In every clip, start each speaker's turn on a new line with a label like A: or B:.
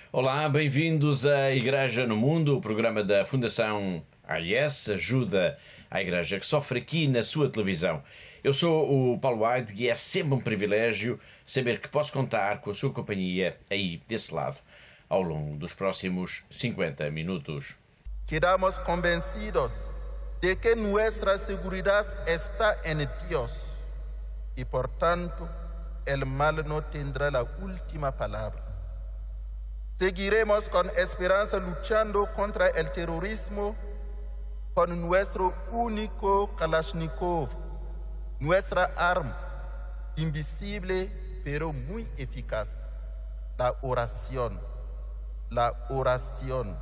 A: Olá, bem-vindos à Igreja no Mundo, o programa da Fundação AIS, ajuda à Igreja que sofre aqui na sua televisão. Eu sou o Paulo Aido e é sempre um privilégio saber que posso contar com a sua companhia aí desse lado, ao longo dos próximos 50 minutos.
B: Quedamos convencidos de que nuestra seguridad está en Dios y por tanto el mal no tendrá la última palabra. Seguiremos con esperanza luchando contra el terrorismo con nuestro único Kalashnikov, nuestra arma invisible pero muy eficaz, la oración, la oración.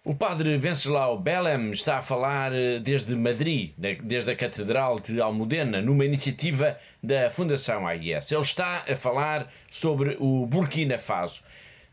A: O padre Venceslau Bellem está a falar desde Madrid, desde a Catedral de Almudena, numa iniciativa da Fundação AIS. Ele está a falar sobre o Burkina Faso.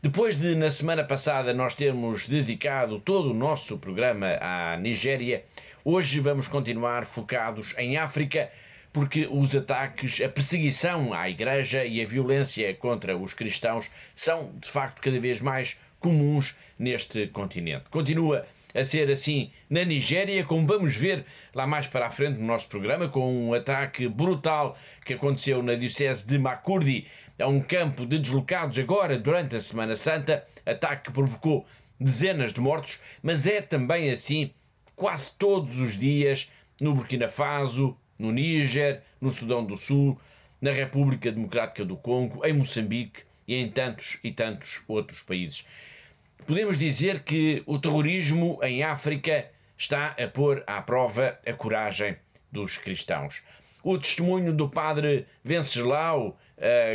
A: Depois de, na semana passada, nós termos dedicado todo o nosso programa à Nigéria, hoje vamos continuar focados em África, porque os ataques, a perseguição à Igreja e a violência contra os cristãos são, de facto, cada vez mais comuns neste continente. Continua a ser assim na Nigéria, como vamos ver lá mais para a frente no nosso programa, com um ataque brutal que aconteceu na diocese de Makurdi, a um campo de deslocados agora durante a Semana Santa, ataque que provocou dezenas de mortos, mas é também assim quase todos os dias no Burkina Faso, no Níger, no Sudão do Sul, na República Democrática do Congo, em Moçambique e em tantos e tantos outros países. Podemos dizer que o terrorismo em África está a pôr à prova a coragem dos cristãos. O testemunho do padre Venceslau,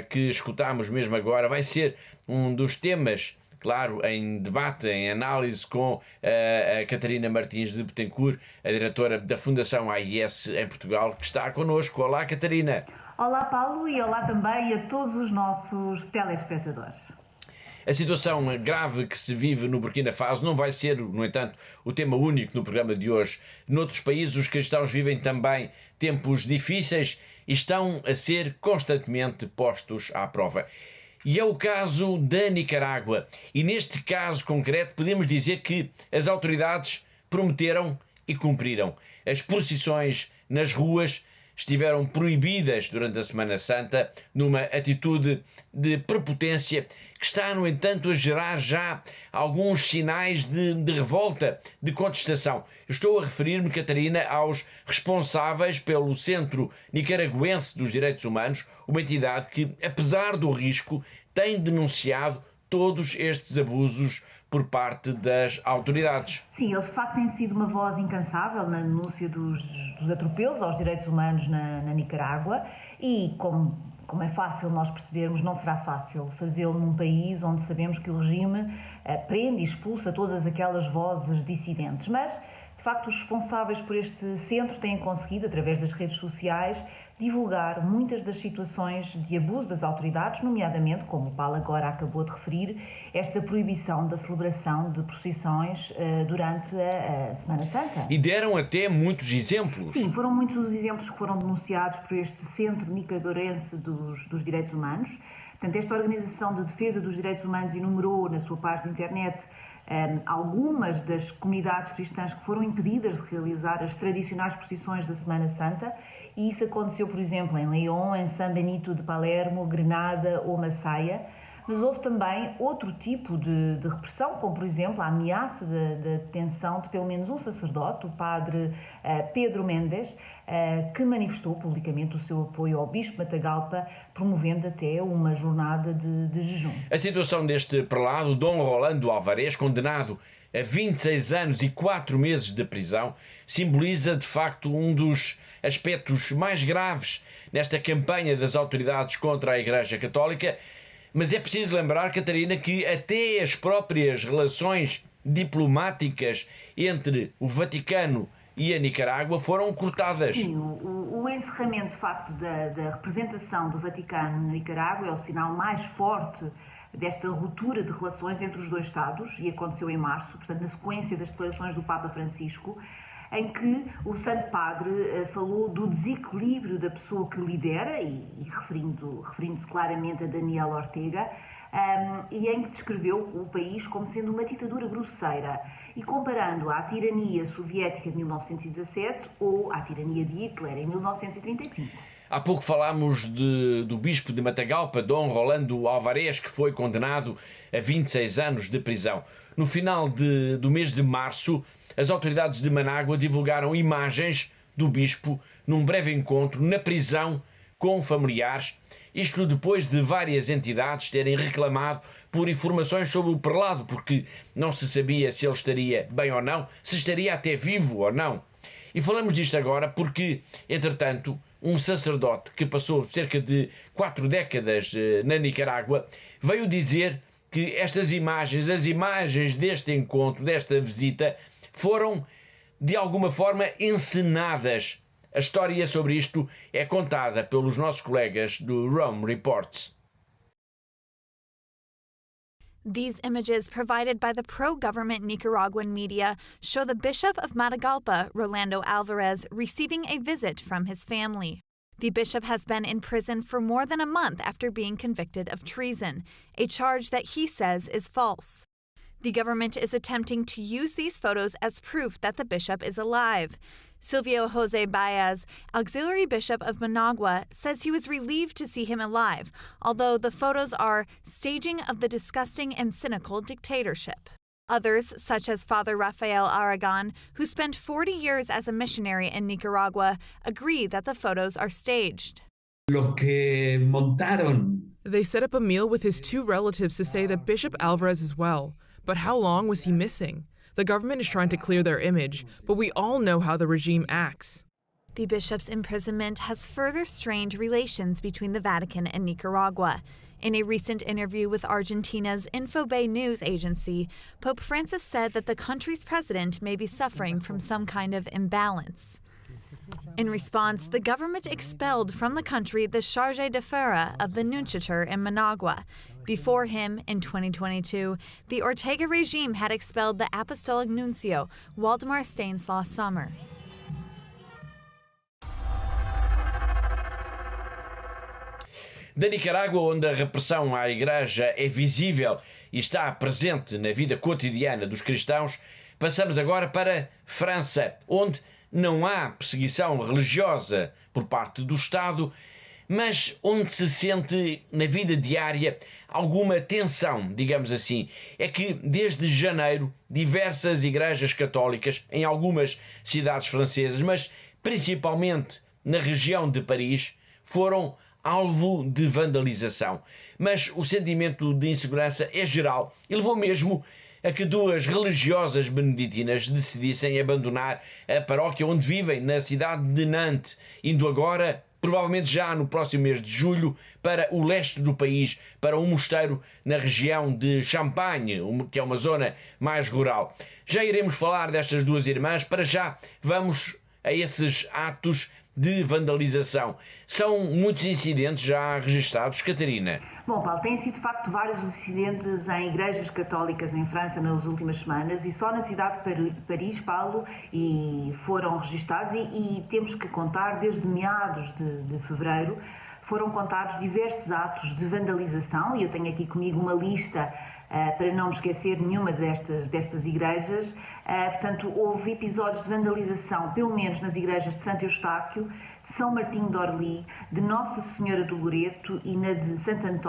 A: que escutamos mesmo agora, vai ser um dos temas, claro, em debate, em análise com a Catarina Martins de Betancourt, a diretora da Fundação AIS em Portugal, que está connosco. Olá, Catarina.
C: Olá, Paulo, e olá também a todos os nossos telespectadores.
A: A situação grave que se vive no Burkina Faso não vai ser, no entanto, o tema único no programa de hoje. Noutros países, os cristãos vivem também tempos difíceis e estão a ser constantemente postos à prova. E é o caso da Nicarágua. E neste caso concreto, podemos dizer que as autoridades prometeram e cumpriram. As procissões nas ruas estiveram proibidas durante a Semana Santa, numa atitude de prepotência que está, no entanto, a gerar já alguns sinais de revolta, de contestação. Estou a referir-me, Catarina, aos responsáveis pelo Centro Nicaragüense dos Direitos Humanos, uma entidade que, apesar do risco, tem denunciado todos estes abusos por parte das autoridades.
C: Sim, eles de facto têm sido uma voz incansável na denúncia dos atropelos aos direitos humanos na Nicarágua e, como é fácil nós percebermos, não será fácil fazê-lo num país onde sabemos que o regime prende e expulsa todas aquelas vozes dissidentes. Mas, de facto, os responsáveis por este centro têm conseguido, através das redes sociais, divulgar muitas das situações de abuso das autoridades, nomeadamente, como o Paulo agora acabou de referir, esta proibição da celebração de procissões durante a Semana Santa.
A: E deram até muitos exemplos.
C: Sim, foram muitos os exemplos que foram denunciados por este Centro Nicaragüense dos Direitos Humanos. Portanto, esta Organização de Defesa dos Direitos Humanos enumerou na sua página de internet algumas das comunidades cristãs que foram impedidas de realizar as tradicionais procissões da Semana Santa, e isso aconteceu, por exemplo, em León, em São Benito de Palermo, Grenada ou Massaia. Mas houve também outro tipo de repressão, como, por exemplo, a ameaça da detenção de pelo menos um sacerdote, o padre Pedro Mendes, que manifestou publicamente o seu apoio ao bispo Matagalpa, promovendo até uma jornada de jejum.
A: A situação deste prelado, Dom Rolando Alvarez, condenado a 26 anos e 4 meses de prisão, simboliza de facto um dos aspectos mais graves nesta campanha das autoridades contra a Igreja Católica. Mas é preciso lembrar, Catarina, que até as próprias relações diplomáticas entre o Vaticano e a Nicarágua foram cortadas.
C: Sim, o encerramento, de facto, da representação do Vaticano na Nicarágua é o sinal mais forte desta ruptura de relações entre os dois Estados, e aconteceu em março, portanto, na sequência das declarações do Papa Francisco. em que o Santo Padre falou do desequilíbrio da pessoa que lidera, e referindo-se claramente a Daniel Ortega, e em que descreveu o país como sendo uma ditadura grosseira e comparando à tirania soviética de 1917 ou à tirania de Hitler em 1935.
A: Há pouco falámos do bispo de Matagalpa, Dom Rolando Alvarez, que foi condenado a 26 anos de prisão. No final do mês de março, as autoridades de Manágua divulgaram imagens do bispo num breve encontro na prisão com familiares, isto depois de várias entidades terem reclamado por informações sobre o prelado, porque não se sabia se ele estaria bem ou não, se estaria até vivo ou não. E falamos disto agora porque, entretanto, um sacerdote que passou cerca de 4 décadas na Nicarágua, veio dizer que estas imagens, as imagens deste encontro, desta visita, foram de alguma forma encenadas. A história sobre isto é contada pelos nossos colegas do Rome Reports.
D: These images provided by the pro-government Nicaraguan media show the Bishop of Matagalpa, Rolando Alvarez, receiving a visit from his family. The bishop has been in prison for more than a month after being convicted of treason, a charge that he says is false. The government is attempting to use these photos as proof that the bishop is alive. Silvio Jose Baez, auxiliary bishop of Managua, says he was relieved to see him alive, although the photos are staging of the disgusting and cynical dictatorship. Others, such as Father Rafael Aragon, who spent 40 years as a missionary in Nicaragua, agree that the photos are staged.
E: They set up a meal with his 2 relatives to say that Bishop Alvarez is well. But how long was he missing? The government is trying to clear their image, but we all know how the regime acts.
D: The bishop's imprisonment has further strained relations between the Vatican and Nicaragua. In a recent interview with Argentina's Infobay news agency, Pope Francis said that the country's president may be suffering from some kind of imbalance. In response, the government expelled from the country the charge d'affaires of the nunciature in Managua. Before him, in 2022, the Ortega regime had expelled the apostolic nuncio, Waldemar Steins, last summer.
A: Da Nicarágua, onde a repressão à Igreja é visível e está presente na vida cotidiana dos cristãos, passamos agora para França, onde não há perseguição religiosa por parte do Estado, mas onde se sente na vida diária alguma tensão, digamos assim. É que desde janeiro diversas igrejas católicas em algumas cidades francesas, mas principalmente na região de Paris, foram alvo de vandalização. Mas o sentimento de insegurança é geral e levou mesmo a que 2 religiosas beneditinas decidissem abandonar a paróquia onde vivem, na cidade de Nantes, indo agora, provavelmente já no próximo mês de julho, para o leste do país, para um mosteiro na região de Champagne, que é uma zona mais rural. Já iremos falar destas 2 irmãs, para já vamos a esses atos de vandalização. São muitos incidentes já registados, Catarina?
C: Bom, Paulo, têm sido de facto vários incidentes em igrejas católicas em França nas últimas semanas e só na cidade de Paris, Paulo, e foram registados e temos que contar desde meados de fevereiro, foram contados diversos atos de vandalização e eu tenho aqui comigo uma lista para não me esquecer nenhuma destas igrejas. Portanto, houve episódios de vandalização, pelo menos nas igrejas de Santo Eustáquio, de São Martinho de Orly, de Nossa Senhora do Loreto e na de Santo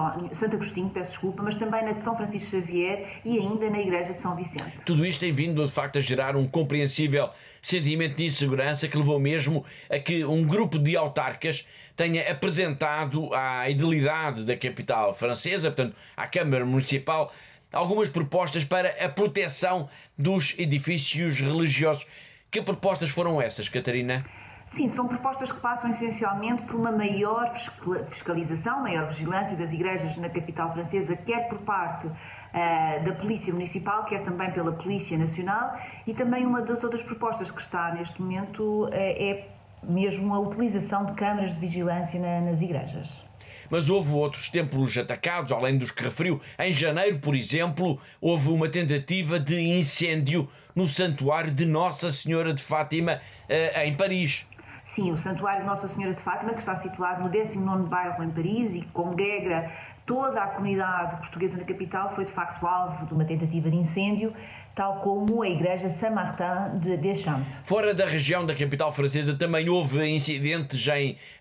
C: Agostinho, peço desculpa, mas também na de São Francisco Xavier e ainda na igreja de São Vicente.
A: Tudo isto tem vindo, de facto, a gerar um compreensível sentimento de insegurança que levou mesmo a que um grupo de autarcas tenha apresentado à edilidade da capital francesa, portanto, à Câmara Municipal, algumas propostas para a proteção dos edifícios religiosos. Que propostas foram essas, Catarina?
C: Sim, são propostas que passam essencialmente por uma maior fiscalização, maior vigilância das igrejas na capital francesa, quer por parte da Polícia Municipal, quer também pela Polícia Nacional, e também uma das outras propostas que está neste momento é mesmo a utilização de câmaras de vigilância nas igrejas.
A: mas houve outros templos atacados, além dos que referiu. Em janeiro, por exemplo, houve uma tentativa de incêndio no santuário de Nossa Senhora de Fátima, em Paris.
C: Sim, o Santuário de Nossa Senhora de Fátima, que está situado no 19º bairro em Paris e que congrega toda a comunidade portuguesa na capital, foi de facto alvo de uma tentativa de incêndio, tal como a Igreja Saint-Martin de Deschamps.
A: Fora da região da capital francesa também houve incidentes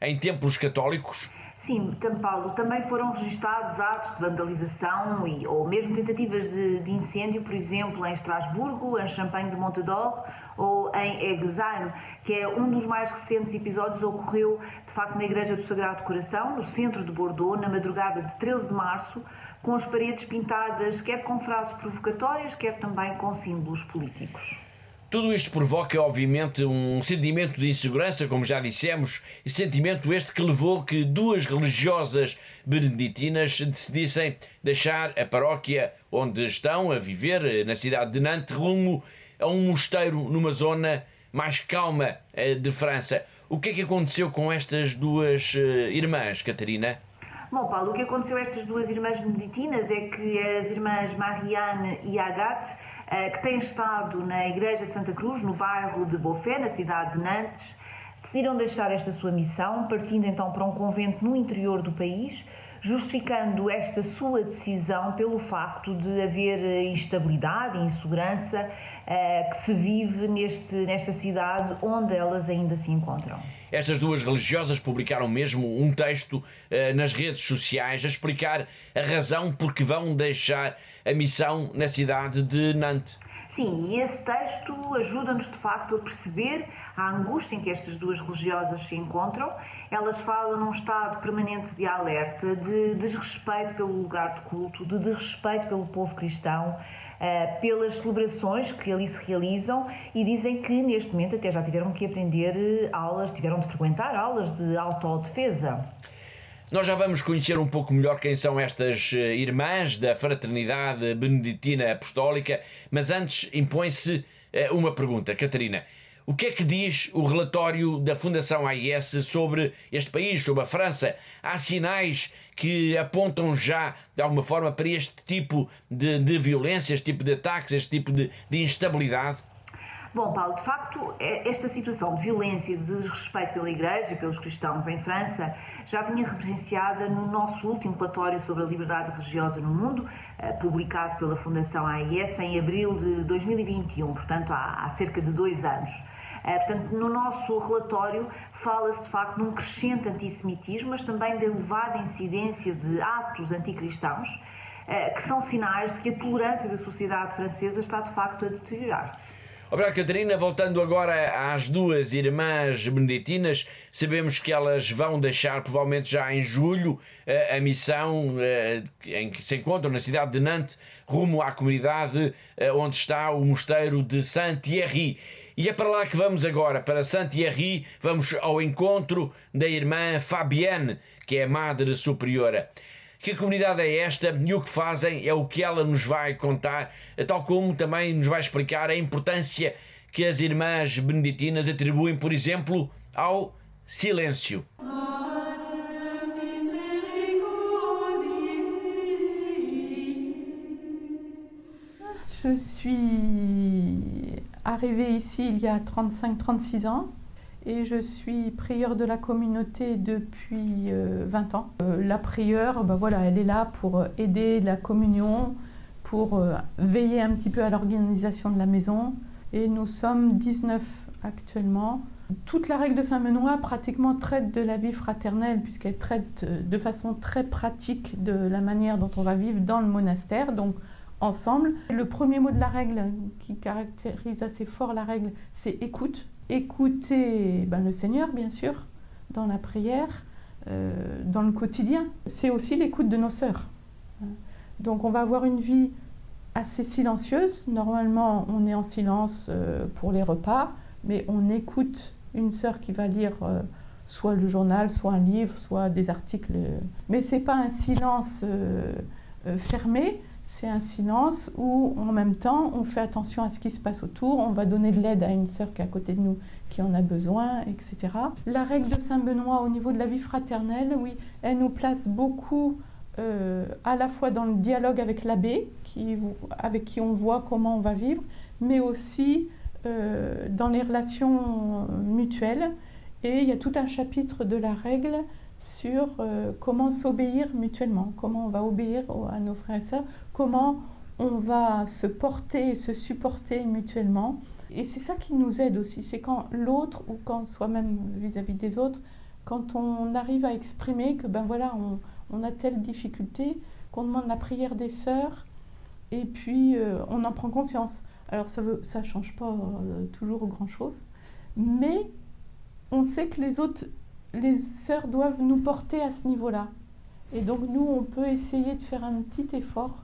A: em templos católicos?
C: Sim, Paulo, também foram registados atos de vandalização ou mesmo tentativas de incêndio, por exemplo, em Estrasburgo, em Champagne de Montedor ou em Eguesheim, que é um dos mais recentes episódios, ocorreu de facto na Igreja do Sagrado Coração, no centro de Bordeaux, na madrugada de 13 de março, com as paredes pintadas quer com frases provocatórias, quer também com símbolos políticos.
A: Tudo isto provoca, obviamente, um sentimento de insegurança, como já dissemos, e sentimento este que levou que duas religiosas beneditinas decidissem deixar a paróquia onde estão a viver, na cidade de Nantes, rumo a um mosteiro numa zona mais calma de França. O que é que aconteceu com estas duas irmãs, Catarina?
C: Bom, Paulo, o que aconteceu a estas duas irmãs beneditinas é que as irmãs Marianne e Agathe, que têm estado na Igreja Santa Cruz, no bairro de Beauvais, na cidade de Nantes, decidiram deixar esta sua missão, partindo então para um convento no interior do país, justificando esta sua decisão pelo facto de haver instabilidade e insegurança que se vive nesta cidade onde elas ainda se encontram.
A: Estas duas religiosas publicaram mesmo um texto nas redes sociais a explicar a razão por que vão deixar a missão na cidade de Nantes.
C: Sim, e esse texto ajuda-nos de facto a perceber a angústia em que estas duas religiosas se encontram. Elas falam num estado permanente de alerta, de desrespeito pelo lugar de culto, de desrespeito pelo povo cristão, pelas celebrações que ali se realizam, e dizem que neste momento até já tiveram que aprender aulas, tiveram de frequentar aulas de autodefesa.
A: Nós já vamos conhecer um pouco melhor quem são estas irmãs da Fraternidade Beneditina Apostólica, mas antes impõe-se uma pergunta, Catarina. O que é que diz o relatório da Fundação AIS sobre este país, sobre a França? Há sinais que apontam já, de alguma forma, para este tipo de violência, este tipo de ataques, este tipo de instabilidade?
C: Bom, Paulo, de facto, esta situação de violência e de desrespeito pela Igreja e pelos cristãos em França já vinha referenciada no nosso último relatório sobre a liberdade religiosa no mundo, publicado pela Fundação AIS em abril de 2021, portanto há cerca de 2 anos. Portanto, no nosso relatório fala-se de facto num crescente antissemitismo, mas também de elevada incidência de atos anticristãos, que são sinais de que a tolerância da sociedade francesa está de facto a deteriorar-se.
A: Obrigado, Catarina. Voltando agora às duas irmãs beneditinas, sabemos que elas vão deixar, provavelmente já em julho, a missão em que se encontram na cidade de Nantes, rumo à comunidade onde está o mosteiro de Saint-Thierry. E é para lá que vamos agora, para Saint-Thierry, vamos ao encontro da irmã Fabienne, que é a Madre Superiora. Que comunidade é esta e o que fazem é o que ela nos vai contar, tal como também nos vai explicar a importância que as irmãs beneditinas atribuem, por exemplo, ao silêncio.
F: Je suis arrivée ici il y a 35-36 ans. Et je suis prieure de la communauté depuis 20 ans. La prieure, elle est là pour aider la communion, pour veiller un petit peu à l'organisation de la maison. Et nous sommes 19 actuellement. Toute la règle de Saint-Benoît pratiquement traite de la vie fraternelle, puisqu'elle traite de façon très pratique de la manière dont on va vivre dans le monastère, donc ensemble. Le premier mot de la règle, qui caractérise assez fort la règle, c'est écoute. Écouter le Seigneur, bien sûr, dans la prière, dans le quotidien. C'est aussi l'écoute de nos sœurs. Donc on va avoir une vie assez silencieuse. Normalement, on est en silence pour les repas, mais on écoute une sœur qui va lire soit le journal, soit un livre, soit des articles. Mais ce n'est pas un silence fermé, c'est un silence où, en même temps, on fait attention à ce qui se passe autour, on va donner de l'aide à une sœur qui est à côté de nous, qui en a besoin, etc. La règle de Saint-Benoît au niveau de la vie fraternelle, oui, elle nous place beaucoup à la fois dans le dialogue avec l'abbé, avec qui on voit comment on va vivre, mais aussi dans les relations mutuelles. Et il y a tout un chapitre de la règle sur comment s'obéir mutuellement, comment on va obéir à nos frères et sœurs, comment on va se porter et se supporter mutuellement. Et c'est ça qui nous aide aussi, c'est quand l'autre, ou quand soi-même vis-à-vis des autres, quand on arrive à exprimer que ben voilà, on a telle difficulté, qu'on demande la prière des sœurs, et puis on en prend conscience. Alors ça ne change pas toujours grand-chose, mais on sait que les sœurs doivent nous porter à ce niveau-là. Et donc nous, on peut essayer de faire un petit effort.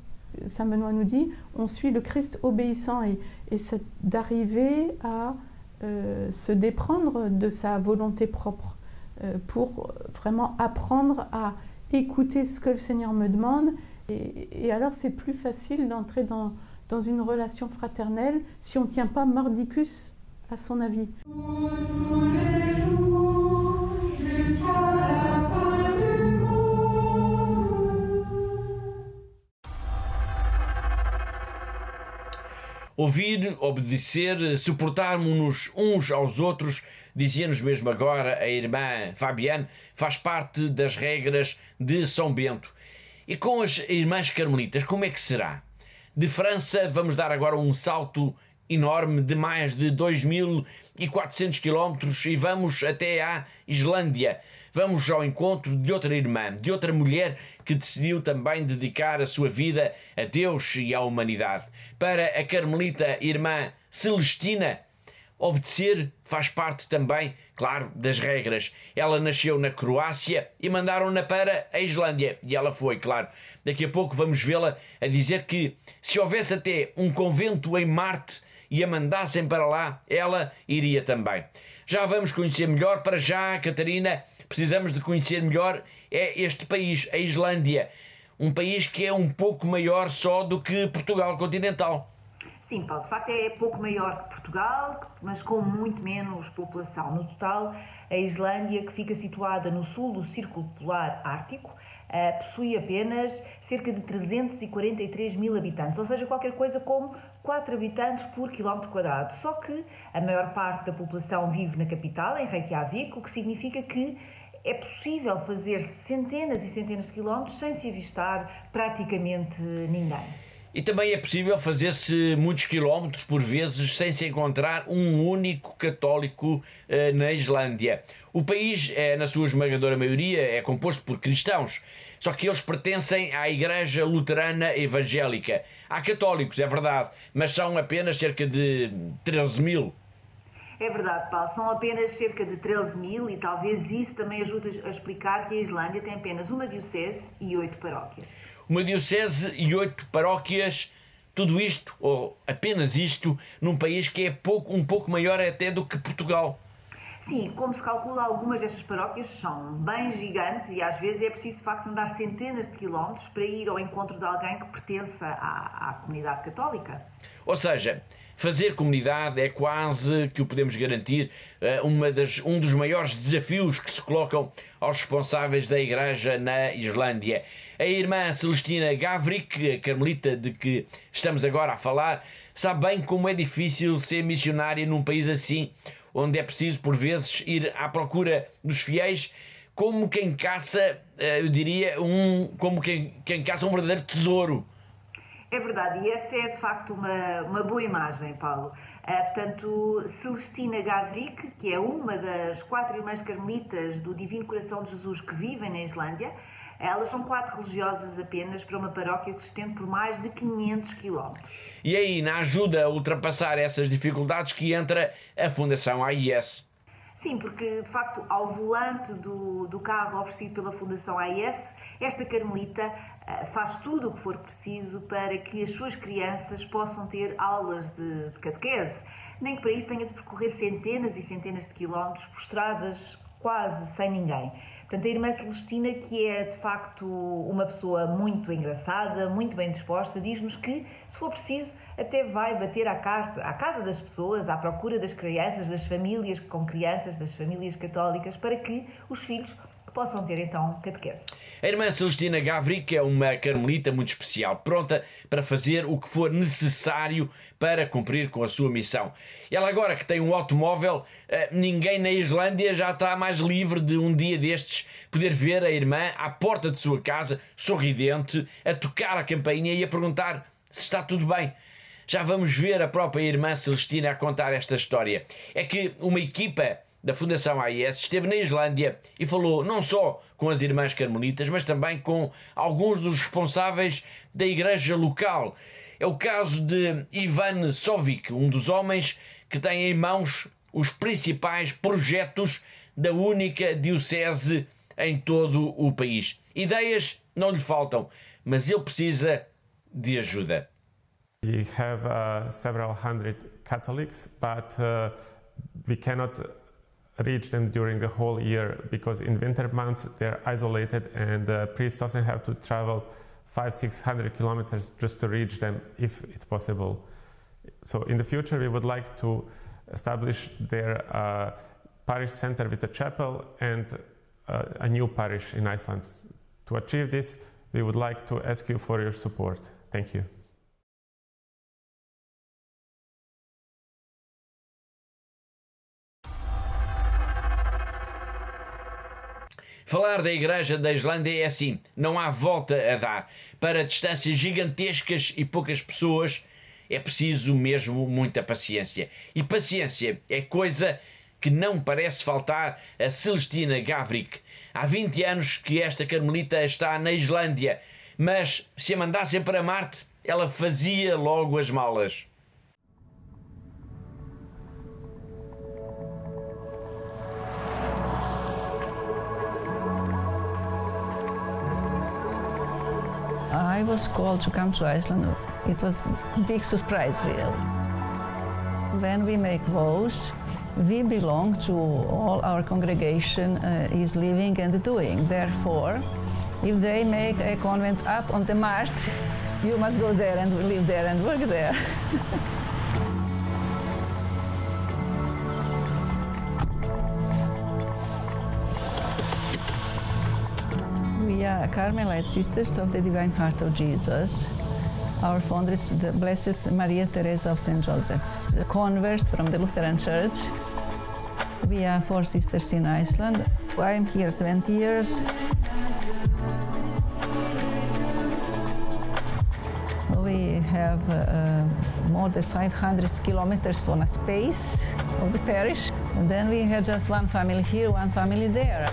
F: Saint Benoît nous dit, on suit le Christ obéissant et c'est d'arriver à se déprendre de sa volonté propre pour vraiment apprendre à écouter ce que le Seigneur me demande. Et alors c'est plus facile d'entrer dans une relation fraternelle si on ne tient pas mordicus à son avis.
A: Ouvir, obedecer, suportarmos-nos uns aos outros, dizia-nos mesmo agora a irmã Fabiane, faz parte das regras de São Bento. E com as irmãs carmelitas, como é que será? De França vamos dar agora um salto enorme de mais de 2.400 quilómetros e vamos até à Islândia. Vamos ao encontro de outra irmã, de outra mulher que decidiu também dedicar a sua vida a Deus e à humanidade. Para a carmelita irmã Celestina, obedecer faz parte também, claro, das regras. Ela nasceu na Croácia e mandaram-na para a Islândia. E ela foi, claro. Daqui a pouco vamos vê-la a dizer que se houvesse até um convento em Marte e a mandassem para lá, ela iria também. Já vamos conhecer melhor. Para já, Catarina, precisamos de conhecer melhor este país, a Islândia. Um país que é um pouco maior só do que Portugal continental.
C: Sim, Paulo, de facto é pouco maior que Portugal, mas com muito menos população. No total, a Islândia, que fica situada no sul do Círculo Polar Ártico, possui apenas cerca de 343 mil habitantes, ou seja, qualquer coisa como 4 habitantes por quilómetro quadrado. Só que a maior parte da população vive na capital, em Reykjavik, o que significa que é possível fazer centenas e centenas de quilómetros sem se avistar praticamente ninguém.
A: E também é possível fazer-se muitos quilómetros por vezes sem se encontrar um único católico na Islândia. O país, na sua esmagadora maioria, é composto por cristãos, só que eles pertencem à Igreja Luterana Evangélica. Há católicos, é verdade, mas são apenas cerca de 13 mil.
C: É verdade, Paulo, são apenas cerca de 13 mil e talvez isso também ajude a explicar que a Islândia tem apenas uma diocese e 8 paróquias.
A: Uma diocese e 8 paróquias, tudo isto, ou apenas isto, num país que é um pouco maior até do que Portugal.
C: Sim, como se calcula, algumas destas paróquias são bem gigantes e às vezes é preciso de facto andar centenas de quilómetros para ir ao encontro de alguém que pertença à comunidade católica.
A: Ou seja, fazer comunidade é quase que o podemos garantir um dos maiores desafios que se colocam aos responsáveis da Igreja na Islândia. A irmã Celestina Gavrik, a carmelita de que estamos agora a falar, sabe bem como é difícil ser missionária num país assim, onde é preciso por vezes ir à procura dos fiéis como quem caça, eu diria, como quem caça um verdadeiro tesouro.
C: É verdade, e essa é de facto uma boa imagem, Paulo. Portanto, Celestina Gavrik, que é uma das 4 irmãs carmelitas do Divino Coração de Jesus que vivem na Islândia, elas são 4 religiosas apenas para uma paróquia que se estende por mais de 500 quilómetros.
A: E aí, na ajuda a ultrapassar essas dificuldades que entra a Fundação AIS.
C: Sim, porque de facto ao volante do carro oferecido pela Fundação AIS, esta carmelita faz tudo o que for preciso para que as suas crianças possam ter aulas de catequese, nem que para isso tenha de percorrer centenas e centenas de quilómetros por estradas quase sem ninguém. Portanto, a irmã Celestina, que é de facto uma pessoa muito engraçada, muito bem disposta, diz-nos que, se for preciso, até vai bater à casa das pessoas, à procura das crianças, das famílias com crianças, das famílias católicas, para que os filhos possam ter então catequese.
A: A irmã Celestina Gavric é uma carmelita muito especial, pronta para fazer o que for necessário para cumprir com a sua missão. Ela agora que tem um automóvel, ninguém na Islândia já está mais livre de um dia destes poder ver a irmã à porta de sua casa, sorridente, a tocar a campainha e a perguntar se está tudo bem. Já vamos ver a própria irmã Celestina a contar esta história. É que uma equipa da Fundação AIS esteve na Islândia e falou não só com as irmãs carmelitas, mas também com alguns dos responsáveis da igreja local. É o caso de Ivan Sovic, um dos homens que tem em mãos os principais projetos da única diocese em todo o país. Ideias não lhe faltam, mas ele precisa de ajuda.
G: We have several hundred Catholics, but we cannot reach them during the whole year because in winter months they're isolated and priests often have to travel 500-600 kilometers just to reach them if it's possible. So in the future we would like to establish their parish center with a chapel and a new parish in Iceland. To achieve this, we would like to ask you for your support. Thank you.
A: Falar da Igreja da Islândia é assim, não há volta a dar. Para distâncias gigantescas e poucas pessoas é preciso mesmo muita paciência. E paciência é coisa que não parece faltar a Celestina Gavric. Há 20 anos que esta carmelita está na Islândia, mas se a mandassem para Marte, ela fazia logo as malas.
H: I was called to come to Iceland. It was a big surprise, really. When we make vows, we belong to all our congregation is living and doing. Therefore, if they make a convent up on the Mart, you must go there and live there and work there. We are Carmelite Sisters of the Divine Heart of Jesus. Our founder is the Blessed Maria Teresa of St. Joseph, a convert from the Lutheran Church. We are 4 sisters in Iceland. I'm here 20 years. We have more than 500 kilometers on a space of the parish. And then we have just one family here, one family there.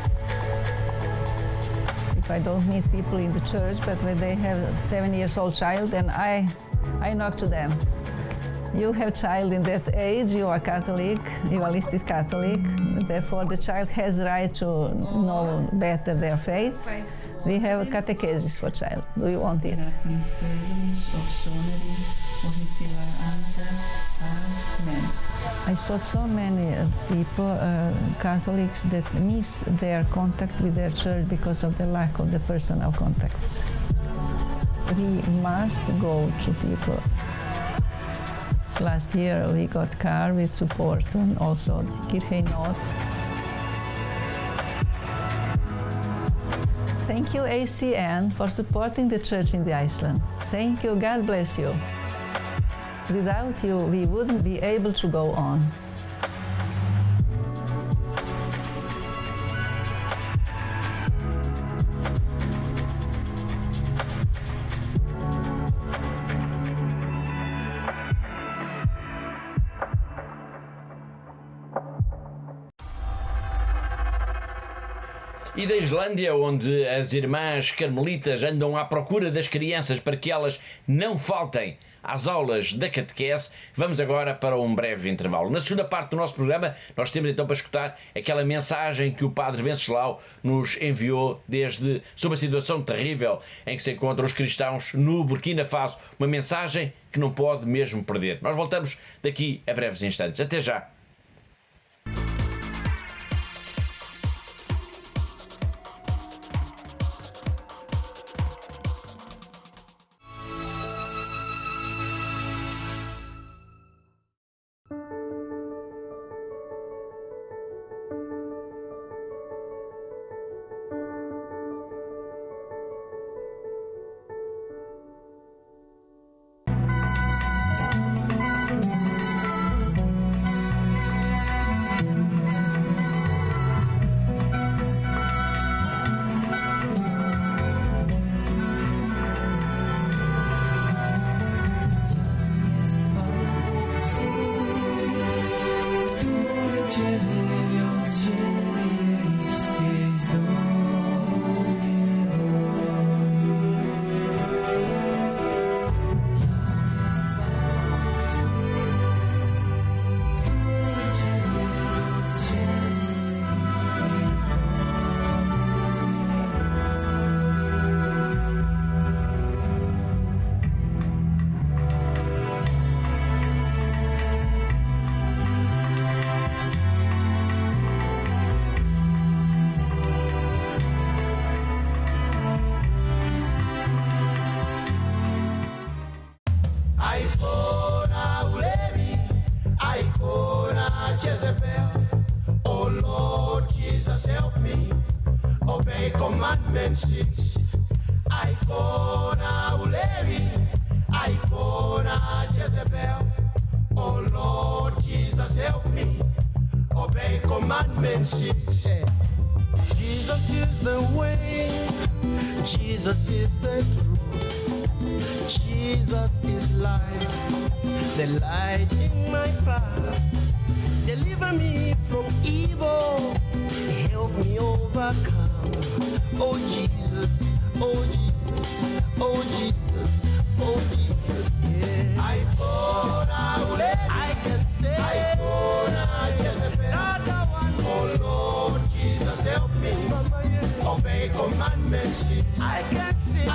H: If I don't meet people in the church, but when they have a 7-year-old child, then I knock to them. You have child in that age, you are Catholic, you are listed Catholic, therefore the child has right to know better their faith. We have a catechesis for child. Do you want it? I saw so many people, Catholics, that miss their contact with their church because of the lack of the personal contacts. We must go to people. Last year we got car with support and also Kircheinot. Thank you ACN for supporting the church in the Iceland. Thank you, God bless you. Without you, we wouldn't be able to go on.
A: E da Islândia, onde as irmãs carmelitas andam à procura das crianças para que elas não faltem às aulas da catequese, vamos agora para um breve intervalo. Na segunda parte do nosso programa, nós temos então para escutar aquela mensagem que o padre Venceslau nos enviou sobre a situação terrível em que se encontram os cristãos no Burkina Faso. Uma mensagem que não pode mesmo perder. Nós voltamos daqui a breves instantes. Até já!
I: commandment 6. Icona Ulevi, Icona Jezebel. Oh Lord Jesus, help me obey commandment 6. Jesus is the way, Jesus is the truth, Jesus is life, the light in my path. Deliver me from evil, help me overcome. Oh Jesus, oh Jesus, oh Jesus, oh Jesus, yeah. I can say, oh Lord Jesus, help me obey commandments. I can sing,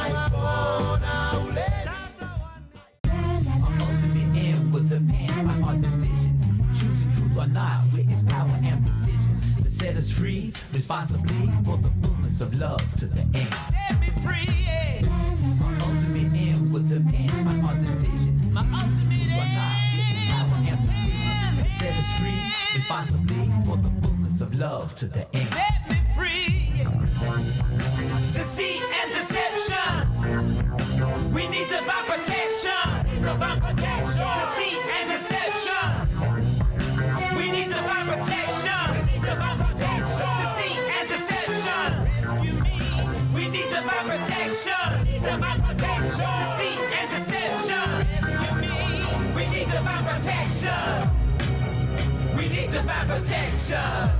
J: ultimate end will depend on our decision. Choosing truth or not with its power and precision to set us free responsibly for the fullness of love to the end. Set me free, yeah. Our ultimate end will depend on our decision. My ultimate end or not with its power and precision to set us free responsibly for the fullness of love to the end. Set me free, yeah. Deceit and deception. We need divine protection. Divine protection. Deceit and deception. We need divine protection. Divine protection. Deceit and deception. Rescue me. We need divine protection. Divine protection. Deceit and deception. Rescue me. We need divine protection. We need divine protection.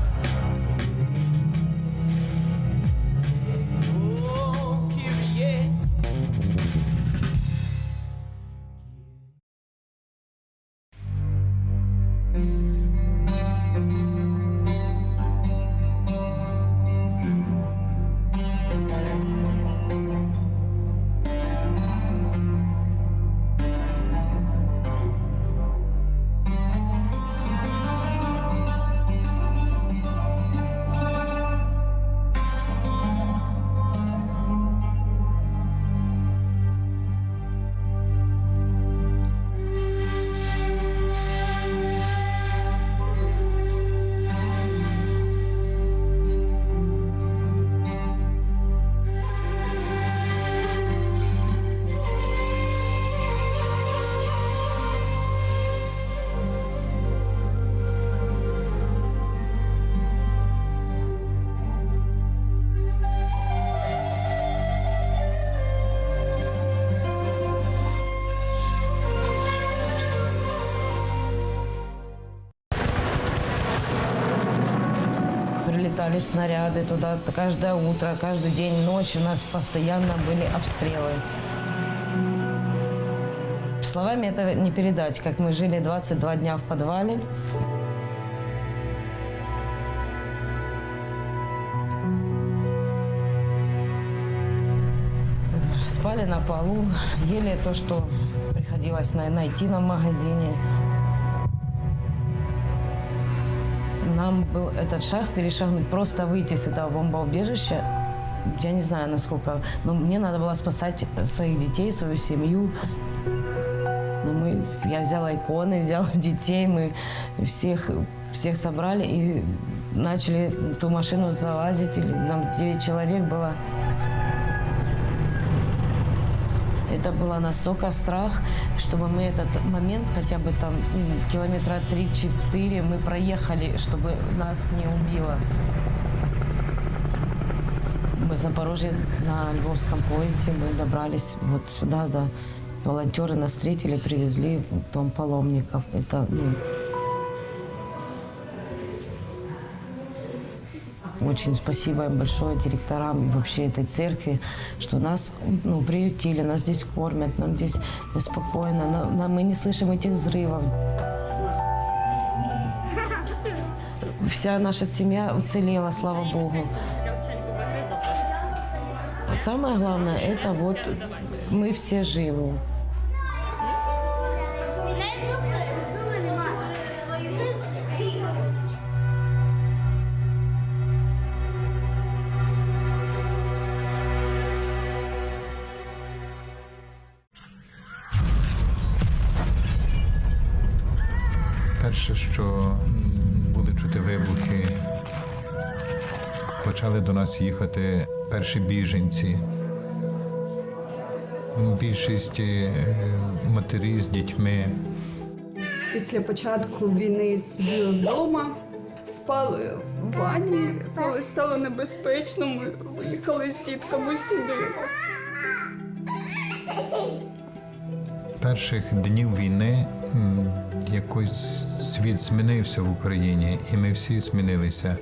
K: Прилетали снаряды туда каждое утро, каждый день, ночь. У нас постоянно были обстрелы. Словами это не передать, как мы жили 22 дня в подвале. Спали на полу, ели то, что приходилось найти нам в магазине. Нам был этот шаг перешагнуть, просто выйти с этого бомбоубежища. Я не знаю, насколько, но мне надо было спасать своих детей, свою семью. Я взяла иконы, взяла детей, мы всех собрали и начали в ту машину залазить. Нам 9 человек было. Это было настолько страх, чтобы мы этот момент, хотя бы там километра 3-4 мы проехали, чтобы нас не убило. Мы в Запорожье на Львовском поезде, мы добрались вот сюда, да. Волонтеры нас встретили, привезли в дом паломников. Это, очень спасибо им большое директорам и вообще этой церкви, что нас приютили, нас здесь кормят, нам здесь спокойно, мы не слышим этих взрывов. Вся наша семья уцелела, слава Богу. Самое главное, это вот мы все живы.
L: Перше, що були чути вибухи Почали до нас їхати перші біженці. Більшість матері з дітьми.
M: Після початку війни сиділи вдома, спали в ванні. Коли стало небезпечно, ми виїхали з дітками сюди.
L: Перших днів війни якось світ змінився в Україні, і ми всі змінилися.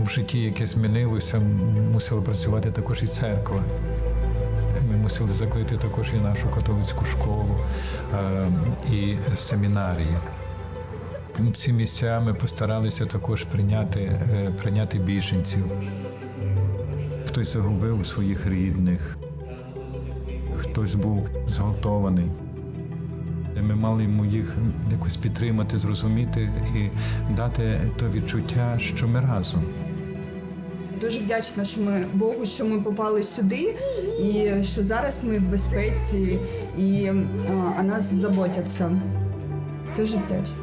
L: В житті, яке змінилося, мусила працювати також і церква. Ми мусили закрити також і нашу католицьку школу, і семінарії. В ці місця ми постаралися також прийняти біженців. Хтось загубив своїх рідних, хтось був зґвалтований. Ми мали йому їх якось підтримати, зрозуміти і дати то відчуття, що ми разом.
M: Дуже вдячна, що Богу, що ми попали сюди, і що зараз ми в безпеці, і о нас заботяться. Дуже вдячна.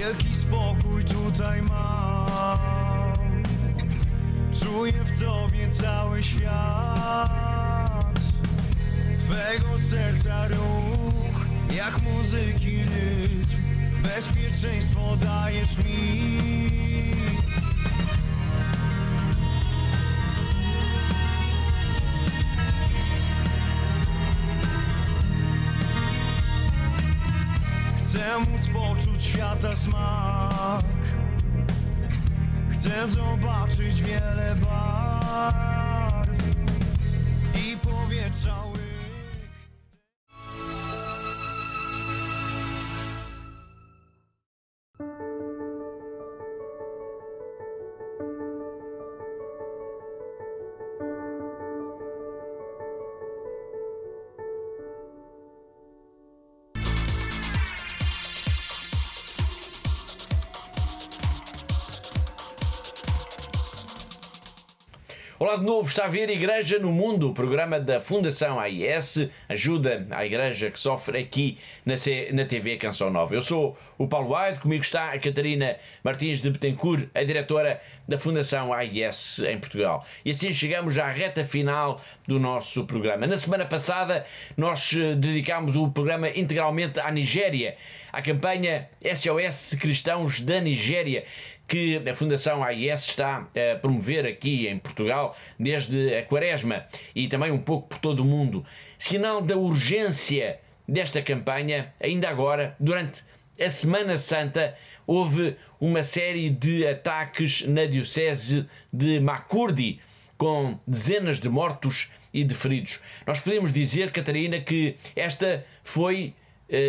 I: Wielki spokój tutaj mam. Czuję w Tobie cały świat. Twego serca ruch, jak muzyki rytm. Bezpieczeństwo dajesz mi. Chcę móc poczuć świata smak. Chcę zobaczyć wiele barw i powietrza łyk.
A: Olá de novo, está a ver Igreja no Mundo, o programa da Fundação AIS, ajuda à igreja que sofre aqui na TV Canção Nova. Eu sou o Paulo White, comigo está a Catarina Martins de Betancourt, a diretora da Fundação AIS em Portugal. E assim chegamos à reta final do nosso programa. Na semana passada nós dedicámos o programa integralmente à Nigéria, à campanha SOS Cristãos da Nigéria, que a Fundação AIS está a promover aqui em Portugal desde a Quaresma e também um pouco por todo o mundo. Sinal da urgência desta campanha, ainda agora, durante a Semana Santa, houve uma série de ataques na diocese de Makurdi, com dezenas de mortos e de feridos. Nós podemos dizer, Catarina, que esta foi,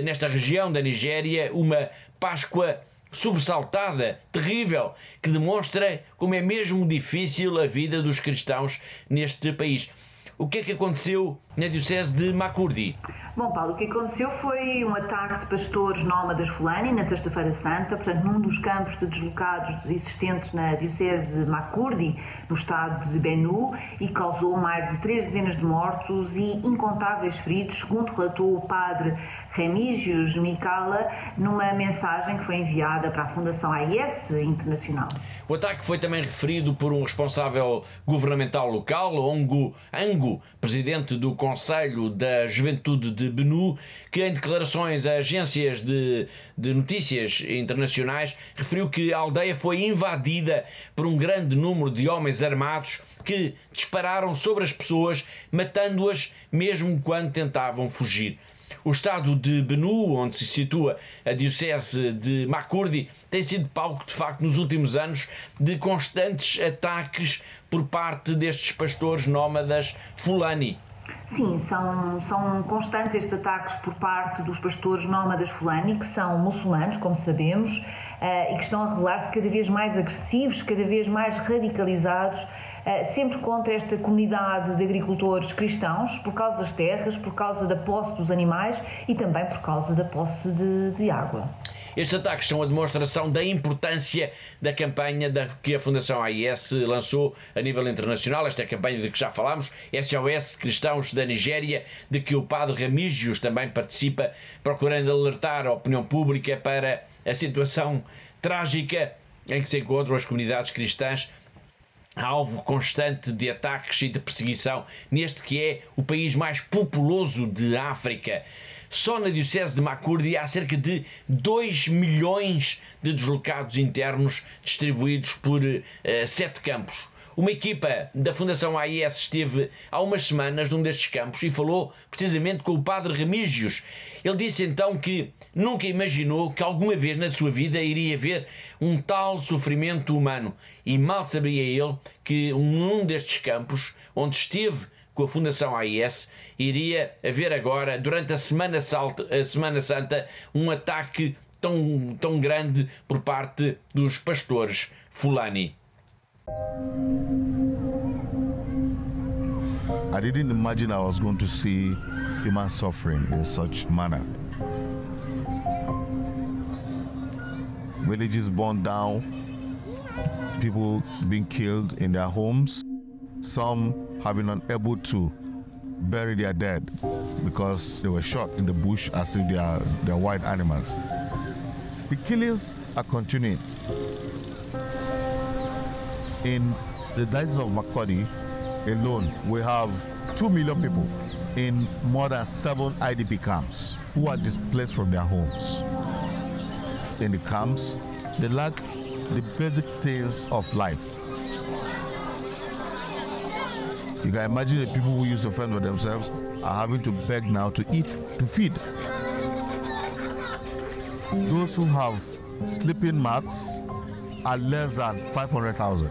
A: nesta região da Nigéria, uma Páscoa sobressaltada, terrível, que demonstra como é mesmo difícil a vida dos cristãos neste país. O que é que aconteceu na diocese de Makurdi?
C: Bom, Paulo, o que aconteceu foi um ataque de pastores nómadas Fulani na Sexta-feira Santa, portanto, num dos campos de deslocados existentes na diocese de Makurdi, no estado de Benue, e causou mais de 3 dezenas de mortos e incontáveis feridos, segundo relatou o padre Remígios Mikala numa mensagem que foi enviada para a Fundação AIS Internacional.
A: O ataque foi também referido por um responsável governamental local, Ango, presidente do Conselho da Juventude de Benue, que em declarações a agências de notícias internacionais referiu que a aldeia foi invadida por um grande número de homens armados que dispararam sobre as pessoas, matando-as mesmo quando tentavam fugir. O estado de Benue, onde se situa a diocese de Makurdi, tem sido palco, de facto, nos últimos anos, de constantes ataques por parte destes pastores nómadas Fulani.
C: Sim, são constantes estes ataques por parte dos pastores nómadas Fulani, que são muçulmanos, como sabemos, e que estão a revelar-se cada vez mais agressivos, cada vez mais radicalizados, sempre contra esta comunidade de agricultores cristãos, por causa das terras, por causa da posse dos animais e também por causa da posse de água.
A: Estes ataques são a demonstração da importância da campanha que a Fundação AIS lançou a nível internacional, esta campanha de que já falámos, SOS Cristãos da Nigéria, de que o padre Remígios também participa, procurando alertar a opinião pública para a situação trágica em que se encontram as comunidades cristãs, alvo constante de ataques e de perseguição neste que é o país mais populoso de África. Só na Diocese de Makurdi há cerca de 2 milhões de deslocados internos distribuídos por 7 campos. Uma equipa da Fundação AIS esteve há umas semanas num destes campos e falou precisamente com o padre Remígios. Ele disse então que nunca imaginou que alguma vez na sua vida iria haver um tal sofrimento humano. E mal sabia ele que num destes campos, onde esteve com a Fundação AIS, iria haver agora, durante a Semana Santa, um ataque tão grande por parte dos pastores Fulani.
N: I didn't imagine I was going to see human suffering in such manner. Villages burned down, people being killed in their homes, some have been unable to bury their dead because they were shot in the bush as if they are wild animals. The killings are continuing. In the diocese of Makurdi alone, we have 2 million people in more than 7 IDP camps who are displaced from their homes. In the camps, they lack the basic things of life. You can imagine the people who used to fend for themselves are having to beg now to eat, to feed. Those who have sleeping mats are less than 500,000.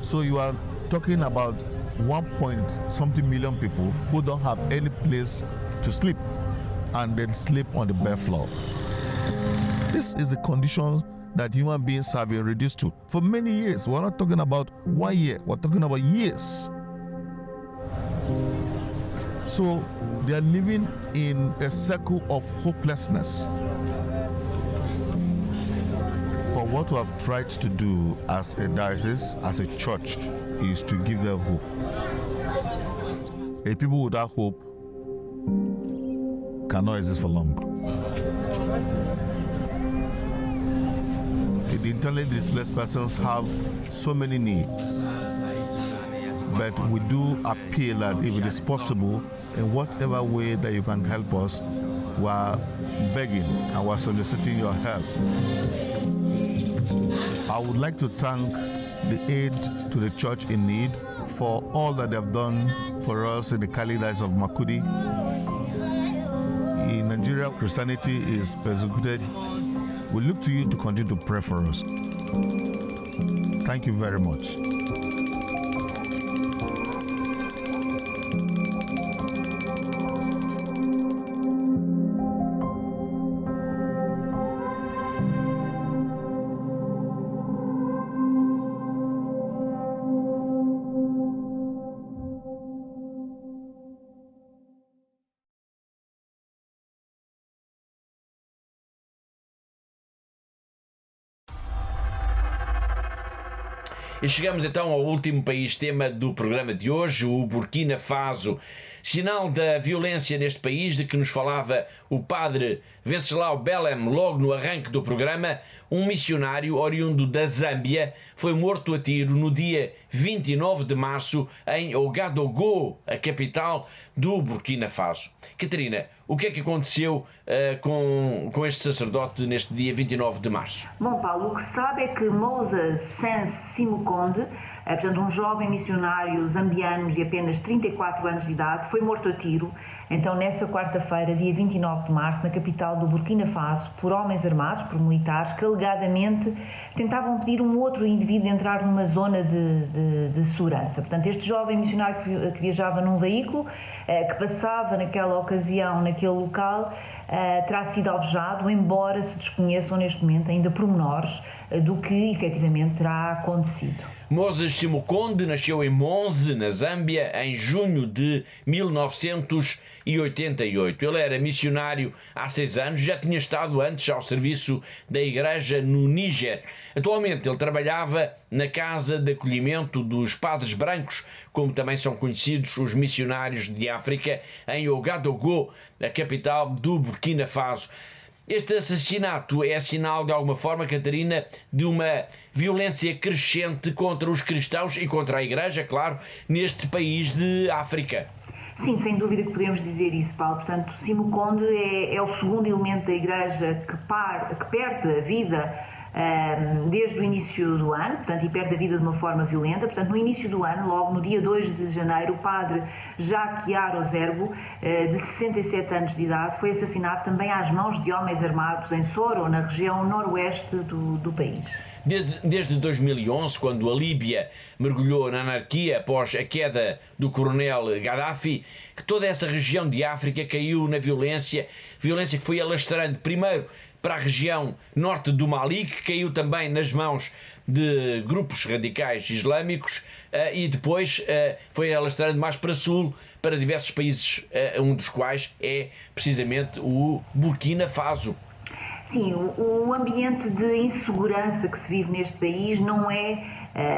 N: So you are talking about 1.something million people who don't have any place to sleep and then sleep on the bare floor. This is the condition that human beings have been reduced to for many years. We're not talking about 1 year, we're talking about years. So they are living in a circle of hopelessness. But what we have tried to do as a diocese, as a church, is to give them hope. A people without hope cannot exist for long. The internally displaced persons have so many needs. But we do appeal that if it is possible, in whatever way that you can help us, we are begging and we are soliciting your help. I would like to thank the aid to the church in need for all that they have done for us in the Kali Diocese of Makurdi. In Nigeria, Christianity is persecuted. We look to you to continue to pray for us. Thank you very much.
A: E chegamos então ao último país tema do programa de hoje, o Burkina Faso. Sinal da violência neste país, de que nos falava o padre Venceslau Bellem logo no arranque do programa, um missionário oriundo da Zâmbia foi morto a tiro no dia 29 de março em Ouagadougou, a capital do Burkina Faso. Catarina, o que é que aconteceu com este sacerdote neste dia 29 de março?
C: Bom, Paulo, o que se sabe é que Moses Sans Simukonde Portanto, um jovem missionário zambiano de apenas 34 anos de idade foi morto a tiro, então nessa quarta-feira, dia 29 de março, na capital do Burkina Faso, por homens armados, por militares, que alegadamente tentavam pedir um outro indivíduo a entrar numa zona de segurança. Portanto, este jovem missionário que viajava num veículo, que passava naquela ocasião, naquele local, terá sido alvejado, embora se desconheçam neste momento ainda pormenores do que efetivamente terá acontecido.
A: Moses Simukonde nasceu em Monze, na Zâmbia, em junho de 1988. Ele era missionário há 6 anos, já tinha estado antes ao serviço da igreja no Níger. Atualmente ele trabalhava na Casa de Acolhimento dos Padres Brancos, como também são conhecidos os missionários de África, em Ouagadougou, a capital do Burkina Faso. Este assassinato é sinal, de alguma forma, Catarina, de uma violência crescente contra os cristãos e contra a Igreja, claro, neste país de África.
C: Sim, sem dúvida que podemos dizer isso, Paulo. Portanto, Simukonde é o segundo elemento da Igreja que perde a vida desde o início do ano, portanto, e perde a vida de uma forma violenta. Portanto, no início do ano, logo no dia 2 de janeiro, o padre Jacques Ozerbo, de 67 anos de idade, foi assassinado também às mãos de homens armados em Soro, na região noroeste do país.
A: Desde 2011, quando a Líbia mergulhou na anarquia após a queda do coronel Gaddafi, que toda essa região de África caiu na violência que foi alastrando primeiro para a região norte do Mali, que caiu também nas mãos de grupos radicais islâmicos, e depois foi alastrando mais para sul, para diversos países, um dos quais é precisamente o Burkina Faso.
C: Sim, o ambiente de insegurança que se vive neste país não é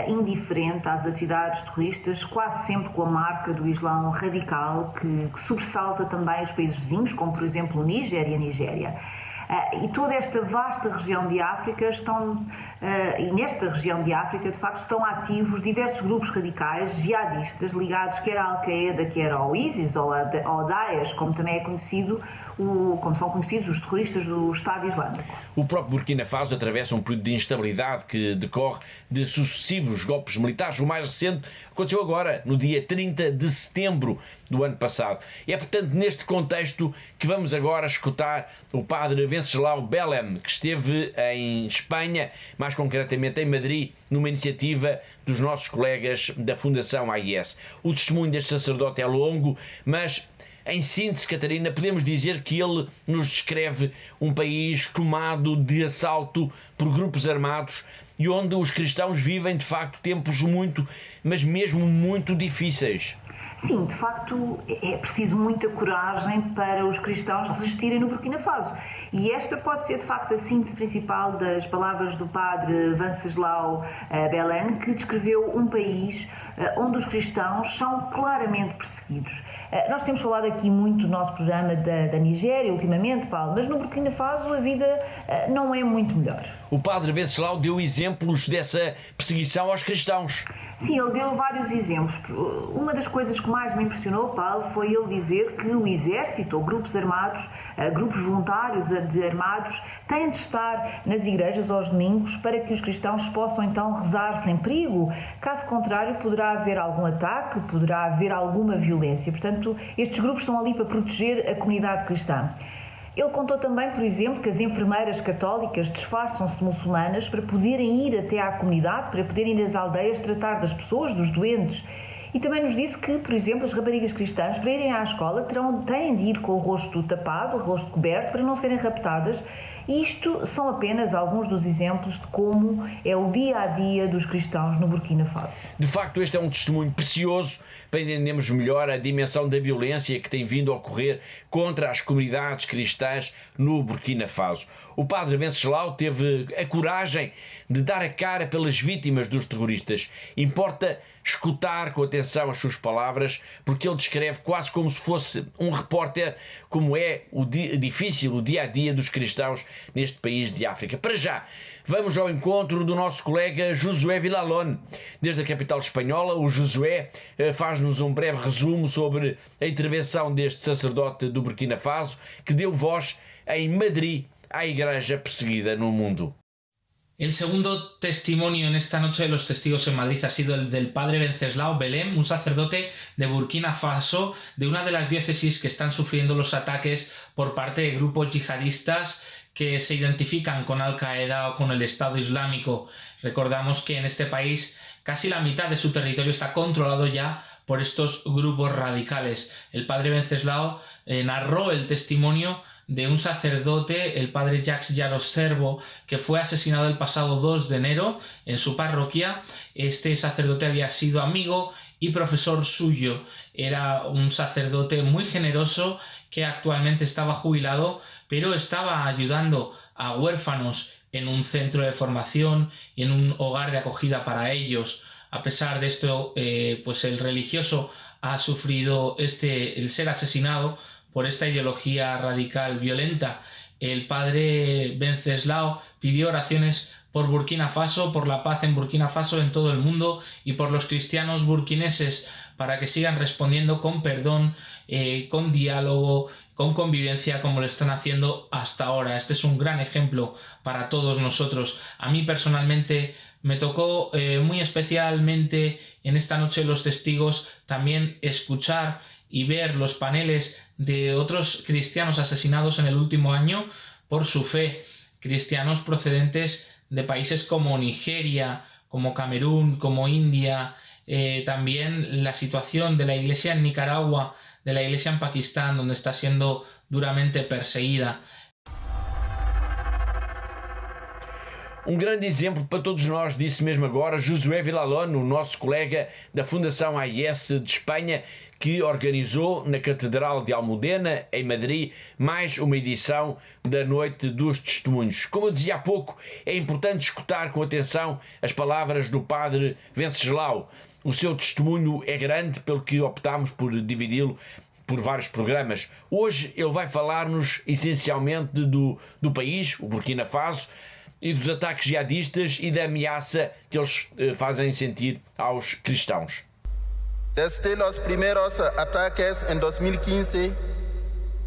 C: indiferente às atividades terroristas, quase sempre com a marca do Islão radical, que sobressalta também os países vizinhos, como por exemplo o Níger e a Nigéria. E toda esta vasta região de África e nesta região de África, de facto, estão ativos diversos grupos radicais jihadistas ligados quer à Al-Qaeda, quer ao ISIS ou ao Daesh, como também é conhecido, como são conhecidos os terroristas do Estado Islâmico.
A: O próprio Burkina Faso atravessa um período de instabilidade que decorre de sucessivos golpes militares. O mais recente aconteceu agora, no dia 30 de setembro do ano passado. É, portanto, neste contexto que vamos agora escutar o padre Venceslau Bellem, que esteve em Espanha, mais concretamente em Madrid, numa iniciativa dos nossos colegas da Fundação AIS. O testemunho deste sacerdote é longo, mas em síntese, Catarina, podemos dizer que ele nos descreve um país tomado de assalto por grupos armados e onde os cristãos vivem, de facto, tempos muito, mas mesmo muito difíceis.
C: Sim, de facto é preciso muita coragem para os cristãos resistirem no Burkina Faso. E esta pode ser de facto a síntese principal das palavras do padre Venceslau Bellem, que descreveu um país onde os cristãos são claramente perseguidos. Nós temos falado aqui muito no nosso programa da Nigéria ultimamente, Paulo, mas no Burkina Faso a vida não é muito melhor.
A: O padre Venceslau deu exemplos dessa perseguição aos cristãos.
C: Sim, ele deu vários exemplos. Uma das coisas que mais me impressionou, Paulo, foi ele dizer que o exército ou grupos armados, grupos voluntários armados, têm de estar nas igrejas aos domingos para que os cristãos possam então rezar sem perigo. Caso contrário, poderá haver algum ataque, poderá haver alguma violência. Portanto, estes grupos estão ali para proteger a comunidade cristã. Ele contou também, por exemplo, que as enfermeiras católicas disfarçam-se de muçulmanas para poderem ir até à comunidade, para poderem ir às aldeias tratar das pessoas, dos doentes. E também nos disse que, por exemplo, as raparigas cristãs, para irem à escola, têm de ir com o rosto tapado, o rosto coberto, para não serem raptadas. E isto são apenas alguns dos exemplos de como é o dia-a-dia dos cristãos no Burkina Faso.
A: De facto, este é um testemunho precioso para entendermos melhor a dimensão da violência que tem vindo a ocorrer contra as comunidades cristãs no Burkina Faso. O padre Venceslau teve a coragem de dar a cara pelas vítimas dos terroristas. Importa escutar com atenção as suas palavras, porque ele descreve quase como se fosse um repórter como é difícil o dia-a-dia dos cristãos neste país de África. Para já, vamos ao encontro do nosso colega Josué Villalón. Desde a capital espanhola, o Josué faz-nos um breve resumo sobre a intervenção deste sacerdote do Burkina Faso, que deu voz em Madrid à igreja perseguida no mundo.
O: El segundo testimonio en esta noche de los testigos en Madrid ha sido el del padre Wenceslao Belém, un sacerdote de Burkina Faso, de una de las diócesis que están sufriendo los ataques por parte de grupos yihadistas que se identifican con Al-Qaeda o con el Estado Islámico. Recordamos que en este país casi la mitad de su territorio está controlado ya por estos grupos radicales. El padre Wenceslao narró el testimonio de un sacerdote, el padre Jacques Yaroservo, que fue asesinado el pasado 2 de enero en su parroquia. Este sacerdote había sido amigo y profesor suyo. Era un sacerdote muy generoso que actualmente estaba jubilado, pero estaba ayudando a huérfanos en un centro de formación y en un hogar de acogida para ellos. A pesar de esto, pues el religioso ha sufrido el ser asesinado por esta ideología radical violenta. El padre Wenceslao pidió oraciones por Burkina Faso, por la paz en Burkina Faso, en todo el mundo, y por los cristianos burkineses, para que sigan respondiendo con perdón, con diálogo, con convivencia, como lo están haciendo hasta ahora. Este es un gran ejemplo para todos nosotros. A mí personalmente me tocó muy especialmente en esta noche de los testigos también escuchar y ver los paneles de otros cristianos asesinados en el último año por su fe, cristianos procedentes de países como Nigeria, como Camerún, como India, también la situación de la iglesia en Nicaragua, de la iglesia en Pakistán, donde está siendo duramente perseguida.
A: Um grande exemplo para todos nós, disse mesmo agora Josué Villalón, o nosso colega da Fundação AIS de Espanha, que organizou na Catedral de Almudena, em Madrid, mais uma edição da Noite dos Testemunhos. Como eu dizia há pouco, é importante escutar com atenção as palavras do padre Wenceslao. O seu testemunho é grande, pelo que optámos por dividi-lo por vários programas. Hoje ele vai falar-nos essencialmente do país, o Burkina Faso, e dos ataques jihadistas e da ameaça que eles fazem sentir aos cristãos.
B: Desde los primeros ataques en 2015,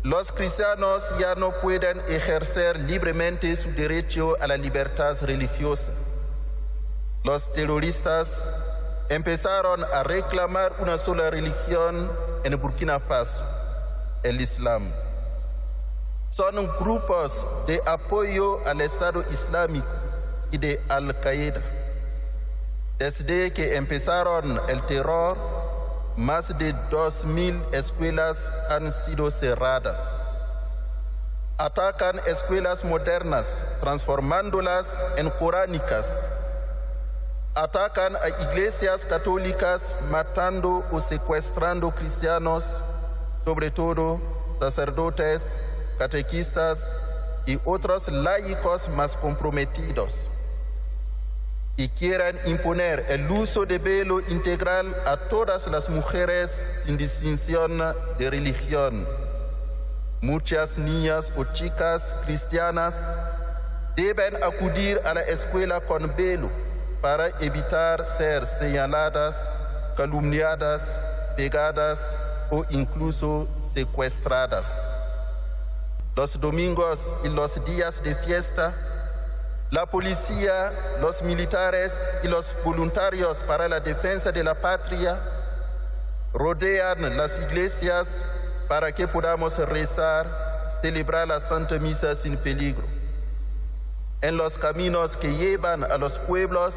B: los cristianos ya no pueden ejercer libremente su derecho a la libertad religiosa. Los terroristas empezaron a reclamar una sola religión en Burkina Faso, el Islam. Son grupos de apoyo al Estado Islámico y de Al-Qaeda. Desde que empezaron el terror, más de 2.000 escuelas han sido cerradas. Atacan escuelas modernas, transformándolas en coránicas. Atacan a iglesias católicas, matando o secuestrando cristianos, sobre todo sacerdotes, catequistas y otros laicos más comprometidos. Y quieren imponer el uso de velo integral a todas las mujeres sin distinción de religión. Muchas niñas o chicas cristianas deben acudir a la escuela con velo para evitar ser señaladas, calumniadas, pegadas o incluso secuestradas. Los domingos y los días de fiesta, la policía, los militares y los voluntarios para la defensa de la patria rodean las iglesias para que podamos rezar, celebrar la Santa Misa sin peligro. En los caminos que llevan a los pueblos,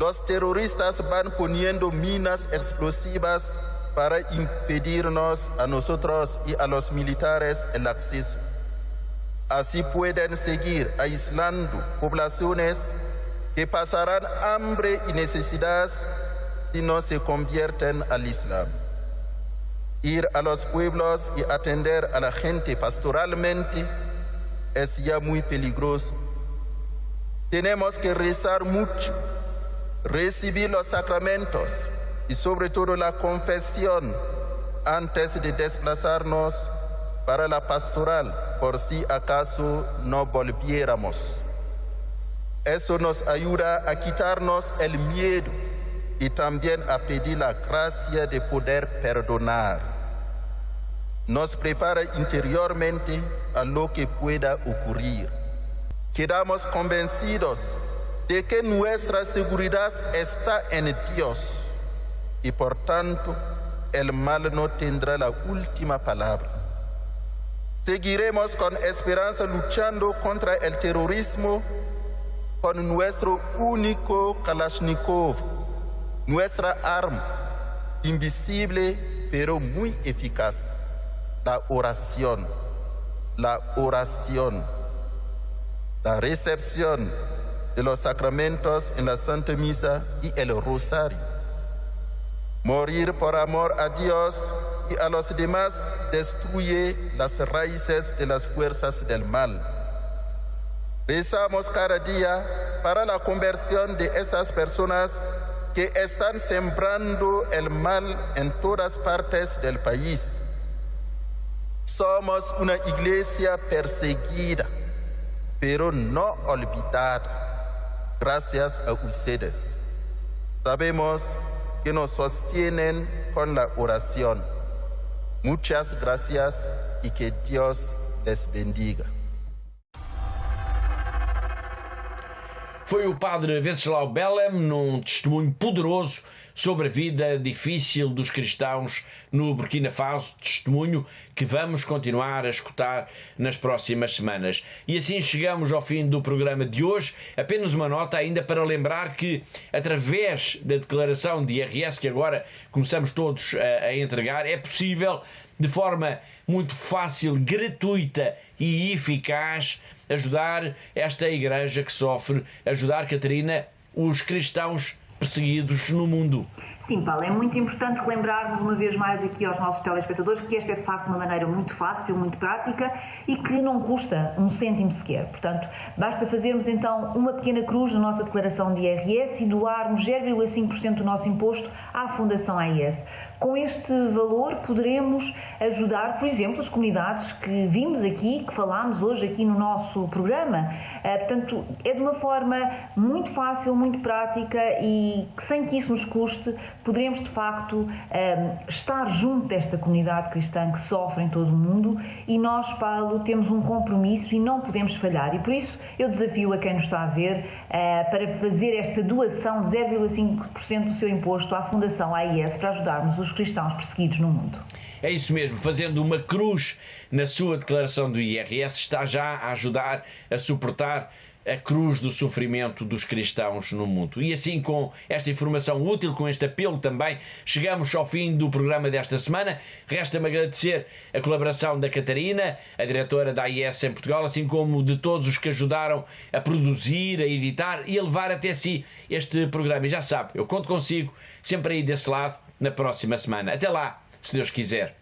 B: los terroristas van poniendo minas explosivas para impedirnos a nosotros y a los militares el acceso. Así pueden seguir aislando poblaciones que pasarán hambre y necesidad si no se convierten al Islam. Ir a los pueblos y atender a la gente pastoralmente es ya muy peligroso. Tenemos que rezar mucho, recibir los sacramentos y sobre todo la confesión antes de desplazarnos para la pastoral, por si acaso no volviéramos. Eso nos ayuda a quitarnos el miedo y también a pedir la gracia de poder perdonar. Nos prepara interiormente a lo que pueda ocurrir. Quedamos convencidos de que nuestra seguridad está en Dios y por tanto el mal no tendrá la última palabra. Seguiremos con esperanza luchando contra el terrorismo con nuestro único Kalashnikov, nuestra arma invisible pero muy eficaz, la oración, la recepción de los sacramentos en la Santa Misa y el Rosario. Morir por amor a Dios y a los demás destruye las raíces de las fuerzas del mal. Rezamos cada día para la conversión de esas personas que están sembrando el mal en todas partes del país. Somos una iglesia perseguida, pero no olvidada, gracias a ustedes. Sabemos que nos sostienen con la oración. Muchas gracias y que Dios les bendiga.
A: Foi o padre Venceslau Bellem num testemunho poderoso sobre a vida difícil dos cristãos no Burkina Faso, testemunho que vamos continuar a escutar nas próximas semanas. E assim chegamos ao fim do programa de hoje. Apenas uma nota ainda para lembrar que, através da declaração de IRS, que agora começamos todos a entregar, é possível, de forma muito fácil, gratuita e eficaz, ajudar esta igreja que sofre, ajudar, Catarina, os cristãos perseguidos no mundo.
C: Sim, Paulo, é muito importante relembrarmos uma vez mais aqui aos nossos telespectadores que esta é de facto uma maneira muito fácil, muito prática e que não custa um cêntimo sequer. Portanto, basta fazermos então uma pequena cruz na nossa declaração de IRS e doarmos 0,5% do nosso imposto à Fundação AIS. Com este valor poderemos ajudar, por exemplo, as comunidades que vimos aqui, que falámos hoje aqui no nosso programa. Portanto, é de uma forma muito fácil, muito prática e sem que isso nos custe, poderemos de facto estar junto desta comunidade cristã que sofre em todo o mundo e nós, Paulo, temos um compromisso e não podemos falhar. E por isso eu desafio a quem nos está a ver para fazer esta doação de 0,5% do seu imposto à Fundação AIS para ajudarmos os cristãos perseguidos no mundo.
A: É isso mesmo, fazendo uma cruz na sua declaração do IRS, está já a ajudar a suportar a cruz do sofrimento dos cristãos no mundo. E assim, com esta informação útil, com este apelo também, chegamos ao fim do programa desta semana. Resta-me agradecer a colaboração da Catarina, a diretora da AIS em Portugal, assim como de todos os que ajudaram a produzir, a editar e a levar até si este programa. E já sabe, eu conto consigo sempre aí desse lado na próxima semana. Até lá, se Deus quiser.